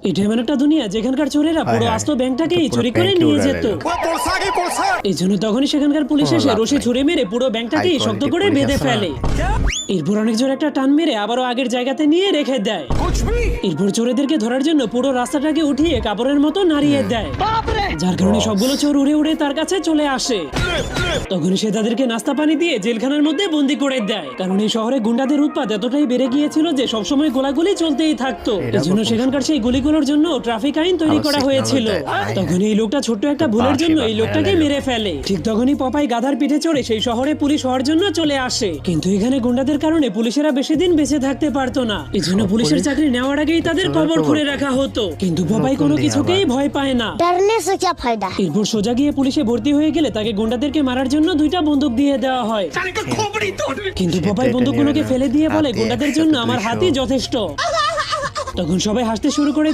এটা এমন একটা দুনিয়া যেখানকার চোরেরা পুরো আস্ত ব্যাংকটাকেই চুরি করে নিয়ে যেত। এই জন্য তখনই সেখানকার পুলিশ এসে রশি ছুড়ে মেরে পুরো ব্যাংকটাকেই শক্ত করে বেঁধে ফেলে। এরপর অনেক জোরে একটা টান মেরে আবারও আগের জায়গাতে নিয়ে রেখে দেয়। এরপর চোরেদেরকে ধরার জন্য পুরো রাস্তাটাকে উঠিয়ে কাপড়ের মতো নাড়িয়ে দেয়, যার কারণে সবগুলো চোর উড়ে উড়ে তার কাছে চলে আসে। তখনই সে তাদেরকে নাস্তা পানি দিয়ে জেলখানার মধ্যে বন্দি করে দেয়, কারণ এই শহরে গুন্ডাদের উৎপাত এতটাই বেড়ে গিয়েছিল যে সবসময় গোলাগুলি চলতেই থাকতো। এই জন্য সেখানকার সেই গুলিগুলোর জন্য ট্রাফিক আইন তৈরি করা হয়েছিল। তখন এই লোকটা ছোট্ট একটা ভুলের জন্য এই লোকটাকে মেরে ফেলে। ঠিক তখনই পপাই গাধার পিঠে চড়ে সেই শহরে পুলিশ হওয়ার জন্য চলে আসে, কিন্তু এখানে গুন্ডাদের কারণে পুলিশেরা বেশি দিন বেঁচে থাকতে পারতো না। এই জন্য পুলিশের চাকরি নেওয়ার আগেই তাদের কবর খুঁড়ে রাখা হতো। কিন্তু পপাই কোনো কিছুকেই ভয় পায় না। डरने से क्या फायदा है? এরপর সোজা গিয়ে পুলিশে ভর্তি হয়ে গেলে তাকে গুন্ডাদেরকে মারার জন্য দুইটা বন্দুক দিয়ে দেওয়া হয়। কিন্তু পপাই বন্দুকগুলোকে ফেলে দিয়ে বলে, গুন্ডাদের জন্য আমার হাতই যথেষ্ট। তখন সবাই হাসতে শুরু করে